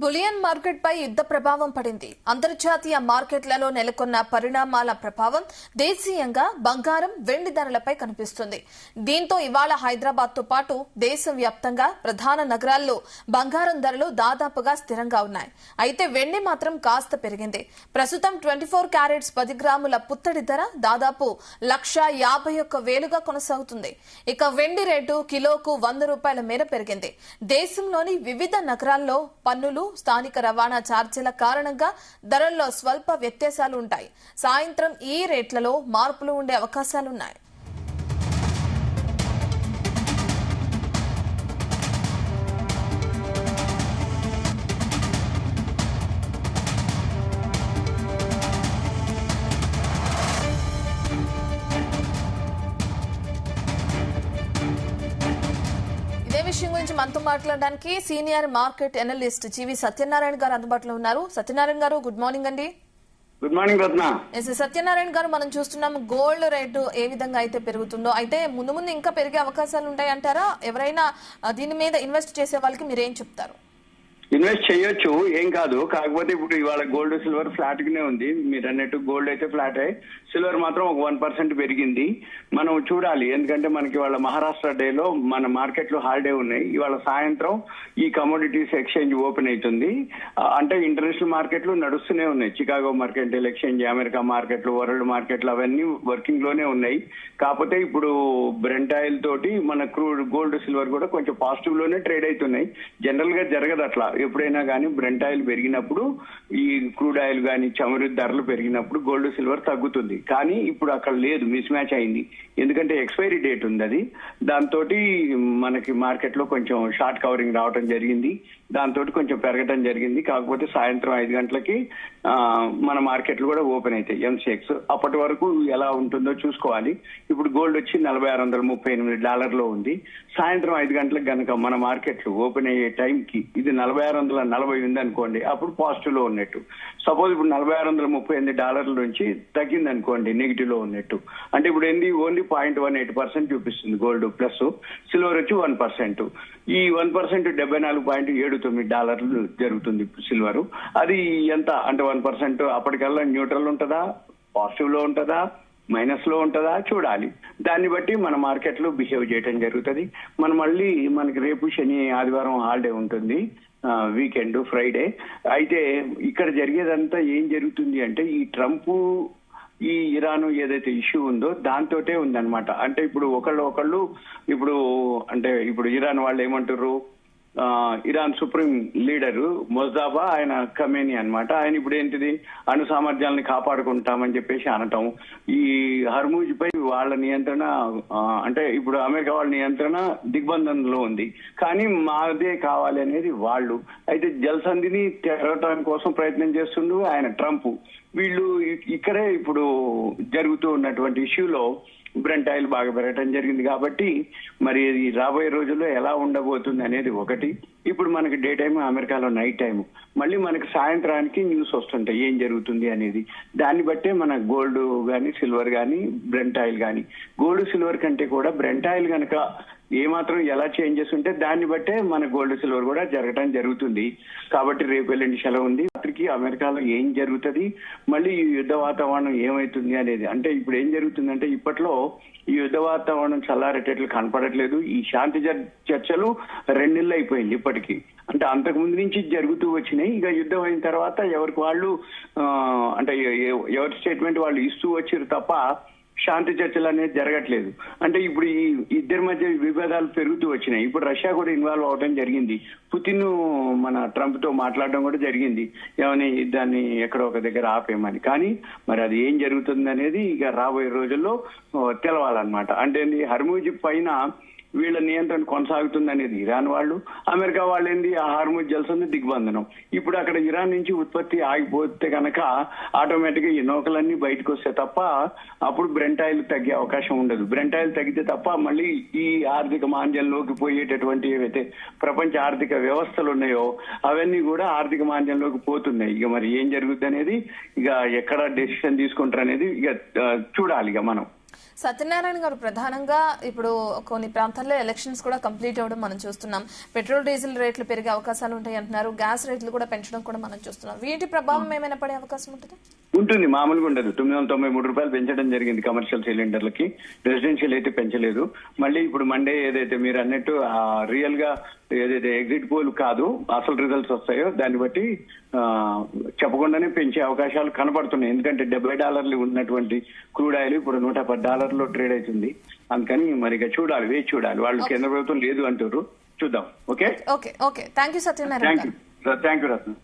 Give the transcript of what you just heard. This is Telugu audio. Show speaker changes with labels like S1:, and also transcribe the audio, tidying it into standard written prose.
S1: బులియన్ మార్కెట్ పై యుద్ధ ప్రభావం పడింది. అంతర్జాతీయ మార్కెట్లలో నెలకొన్న పరిణామాల ప్రభావం దేశీయంగా బంగారం, వెండి ధరలపై కనిపిస్తుంది. దీంతో ఇవాళ హైదరాబాద్ తో పాటు దేశవ్యాప్తంగా ప్రధాన నగరాల్లో బంగారం ధరలు దాదాపుగా స్థిరంగా ఉన్నాయి. అయితే వెండి మాత్రం కాస్త పెరిగింది. ప్రస్తుతం 24 క్యారెట్స్ 10 గ్రాముల పుత్తడి ధర దాదాపు 1,51,000గా కొనసాగుతుంది. ఇక వెండి రేటు కిలోకు 100 రూపాయల మేర పెరిగింది. దేశంలోని వివిధ నగరాల్లో పన్నులు, స్థానిక రవాణా ఛార్జీల కారణంగా ధరల్లో స్వల్ప వ్యత్యాసాలు ఉంటాయి. సాయంత్రం ఈ రేట్లలో మార్పులు ఉండే అవకాశాలున్నాయి. విషయం గురించి మనతో మాట్లాడడానికి సీనియర్ మార్కెట్ అనలిస్ట్ జీవి సత్యనారాయణ గారు అందుబాటులో ఉన్నారు. సత్యనారాయణ గారు, గుడ్ మార్నింగ్ అండి.
S2: గుడ్ మార్నింగ్ రత్న.
S1: సత్యనారాయణ గారు, మనం చూస్తున్నాం గోల్డ్ రేటు ఏ విధంగా అయితే పెరుగుతుందో, అయితే ముందు ముందు ఇంకా పెరిగే అవకాశాలు ఉంటాయంటారా? ఎవరైనా దీని మీద ఇన్వెస్ట్ చేసే వాళ్ళకి మీరేం చెప్తారు?
S2: ఇన్వెస్ట్ చేయొచ్చు, ఏం కాదు. కాకపోతే ఇప్పుడు ఇవాళ గోల్డ్ సిల్వర్ ఫ్లాట్ గానే ఉంది. మీరు అన్నట్టు గోల్డ్ అయితే ఫ్లాట్ అయ్యి సిల్వర్ మాత్రం ఒక 1% పెరిగింది. మనం చూడాలి, ఎందుకంటే మనకి ఇవాళ మహారాష్ట్ర డేలో మన మార్కెట్ లో హాలిడే ఉన్నాయి. ఇవాళ సాయంత్రం ఈ కమోడిటీస్ ఎక్స్చేంజ్ ఓపెన్ అవుతుంది. అంటే ఇంటర్నేషనల్ మార్కెట్లు నడుస్తూనే ఉన్నాయి. చికాగో మర్కెంటైల్ ఎక్స్చేంజ్, అమెరికా మార్కెట్లు, వరల్డ్ మార్కెట్లు అవన్నీ వర్కింగ్ లోనే ఉన్నాయి. కాకపోతే ఇప్పుడు బ్రెంట్ ఆయిల్ తోటి మన క్రూడ్ గోల్డ్ సిల్వర్ కూడా కొంచెం పాజిటివ్ లోనే ట్రేడ్ అవుతున్నాయి. జనరల్ గా జరగదు అట్లా. ఎప్పుడైనా కానీ బ్రెంట్ ఆయిల్ పెరిగినప్పుడు, ఈ క్రూడ్ ఆయిల్ కానీ చమురు ధరలు పెరిగినప్పుడు గోల్డ్ సిల్వర్ తగ్గుతుంది. కానీ ఇప్పుడు అక్కడ లేదు, మిస్ మ్యాచ్ అయింది. ఎందుకంటే ఎక్స్పైరీ డేట్ ఉంది అది. దాంతో మనకి మార్కెట్ లో కొంచెం షార్ట్ కవరింగ్ రావడం జరిగింది. దాంతో కొంచెం పెరగడం జరిగింది. కాకపోతే సాయంత్రం 5 గంటలకి మన మార్కెట్లు కూడా ఓపెన్ అవుతాయి, ఎంసెక్స్. అప్పటి వరకు ఎలా ఉంటుందో చూసుకోవాలి. ఇప్పుడు గోల్డ్ వచ్చి $4,638 ఉంది. సాయంత్రం 5 గంటలకు గనక మన మార్కెట్లు ఓపెన్ అయ్యే టైంకి ఇది $4,640 ఉంది అనుకోండి, అప్పుడు పాజిటివ్ లో ఉన్నట్టు. సపోజ్ ఇప్పుడు $4,638 నుంచి తగ్గింది అనుకోండి, నెగిటివ్ లో ఉన్నట్టు. అంటే ఇప్పుడు ఏంది, ఓన్లీ 0.18% చూపిస్తుంది గోల్డ్. ప్లస్ సిల్వర్ వచ్చి 1%. ఈ 1% $74.79 జరుగుతుంది సిల్వర్. అది ఎంత అంటే 1% అప్పటికల్లా న్యూట్రల్ ఉంటుందా, పాజిటివ్ లో ఉంటుందా, మైనస్ లో ఉంటుందా చూడాలి. దాన్ని బట్టి మన మార్కెట్ లో బిహేవ్ చేయడం జరుగుతుంది. మనకి రేపు శని ఆదివారం హాలిడే ఉంటుంది, వీకెండ్ ఫ్రైడే. అయితే ఇక్కడ జరిగేదంతా ఏం జరుగుతుంది అంటే, ఈ ట్రంప్ ఈ ఇరాన్ ఏదైతే ఇష్యూ ఉందో దాంతోటే ఉందన్నమాట. అంటే ఇప్పుడు ఒకళ్ళు ఇప్పుడు ఇరాన్ వాళ్ళు ఏమంటారు, ఇరాన్ సుప్రీం లీడరు మొజ్దాబా, ఆయన ఖమేని అన్నమాట. ఆయన ఇప్పుడు ఏంటిది, అణు సామర్థ్యాలని కాపాడుకుంటామని చెప్పేసి అనటం. ఈ హర్మూజ్ పై వాళ్ళ నియంత్రణ, అంటే ఇప్పుడు అమెరికా వాళ్ళ నియంత్రణ దిగ్బంధంలో ఉంది, కానీ మాదే కావాలి అనేది వాళ్ళు. అయితే జలసంధిని తెరవటం కోసం ప్రయత్నం చేస్తుండ్రు ఆయన ట్రంప్. వీళ్ళు ఇక్కడే ఇప్పుడు జరుగుతూ ఉన్నటువంటి ఇష్యూలో బ్రెంట్ ఆయిల్ బాగా పెరగటం జరిగింది. కాబట్టి మరి రాబోయే రోజుల్లో ఎలా ఉండబోతుంది అనేది ఒకటి. ఇప్పుడు మనకి డే టైమ్, అమెరికాలో నైట్ టైం. మళ్ళీ మనకి సాయంత్రానికి న్యూస్ వస్తుంటాయి ఏం జరుగుతుంది అనేది. దాన్ని బట్టే మన గోల్డ్ కానీ సిల్వర్ కానీ బ్రెంట్ ఆయిల్ కానీ, గోల్డ్ సిల్వర్ కంటే కూడా బ్రెంట్ ఆయిల్ కనుక ఏమాత్రం ఎలా చేంజెస్ ఉంటే దాన్ని బట్టే మన గోల్డ్ సిల్వర్ కూడా జరగడం జరుగుతుంది. కాబట్టి రేపు ఎల్లుండి సెలవు ఉంది. రాత్రికి అమెరికాలో ఏం జరుగుతుంది, మళ్ళీ ఈ యుద్ధ వాతావరణం ఏమైతుంది అనేది. అంటే ఇప్పుడు ఏం జరుగుతుందంటే, ఇప్పట్లో ఈ యుద్ధ వాతావరణం చల్లారేటట్లు కనపడట్లేదు. ఈ శాంతి చర్చలు 2 నెలలు అయిపోయింది ఇప్పటికీ. అంటే అంతకు ముందు నుంచి జరుగుతూ వచ్చినాయి. ఇక యుద్ధం అయిన తర్వాత ఎవరికి వాళ్ళు అంటే ఎవరి స్టేట్మెంట్ వాళ్ళు ఇస్తూ వచ్చారు తప్ప శాంతి చర్చలు అనేది జరగట్లేదు. అంటే ఇప్పుడు ఈ ఇద్దరి మధ్య విభేదాలు పెరుగుతూ వచ్చినాయి. ఇప్పుడు రష్యా కూడా ఇన్వాల్వ్ అవడం జరిగింది. పుతిన్ మన ట్రంప్ తో మాట్లాడడం కూడా జరిగింది, ఏమని దాన్ని ఎక్కడో ఒక దగ్గర ఆపేయమని. కానీ మరి అది ఏం జరుగుతుంది అనేది ఇక రాబోయే రోజుల్లో తెలవాలన్నమాట. అంటే హర్మూజ్ పైన వీళ్ళ నియంత్రణ కొనసాగుతుంది అనేది ఇరాన్ వాళ్ళు, అమెరికా వాళ్ళు ఏంది ఆ హార్మూజ్ జల్సంది దిగ్బంధనం. ఇప్పుడు అక్కడ ఇరాన్ నుంచి ఉత్పత్తి ఆగిపోతే కనుక ఆటోమేటిక్ గా ఈ నౌకలన్నీ బయటకు వస్తే తప్ప అప్పుడు బ్రెంట్ ఆయిల్ తగ్గే అవకాశం ఉండదు. బ్రెంట్ ఆయిల్ తగ్గితే తప్ప మళ్ళీ ఈ ఆర్థిక మాంద్యంలోకి పోయేటటువంటి ఏవైతే ప్రపంచ ఆర్థిక వ్యవస్థలు ఉన్నాయో అవన్నీ కూడా ఆర్థిక మాంద్యంలోకి పోతున్నాయి. ఇక మరి ఏం జరుగుతుంది అనేది, ఇక ఎక్కడ డెసిషన్ తీసుకుంటారు అనేది ఇక చూడాలి ఇక మనం.
S1: సత్యనారాయణ గారు, ప్రధానంగా ఇప్పుడు కొన్ని ప్రాంతాల్లో ఎలక్షన్స్ కూడా కంప్లీట్ అవ్వడం మనం చూస్తున్నాం. పెట్రోల్ డీజిల్ రేట్లు పెరిగే అవకాశాలు ఉంటాయి అంటున్నారు. గ్యాస్ రేట్లు కూడా పెంచడం కూడా మనం చూస్తున్నాం. వీటి ప్రభావం ఏమైనా పడే అవకాశం ఉంటుంది?
S2: ఉంటుంది, మామూలుగా ఉండదు. 993 రూపాయలు పెంచడం జరిగింది కమర్షియల్ సిలిండర్లకి, రెసిడెన్షియల్ అయితే పెంచలేదు. మళ్ళీ ఇప్పుడు మండే ఏదైతే మీరు అన్నట్టు రియల్ గా ఏదైతే ఎగ్జిట్ పోల్ కాదు అసలు రిజల్ట్స్ వస్తాయో దాన్ని బట్టి చెప్పకుండానే పెంచే అవకాశాలు కనపడుతున్నాయి. ఎందుకంటే $70 ఉన్నటువంటి క్రూడ్ ఆయిల్ ఇప్పుడు $110 ట్రేడ్ అవుతుంది. అందుకని మరి ఇక చూడాలి, వేచి చూడాలి. వాళ్ళు కేంద్ర ప్రభుత్వం లేదు అంటారు, చూద్దాం. Okay,
S1: okay, okay. Thank you Satyanarayana.
S2: Thank you Ratna.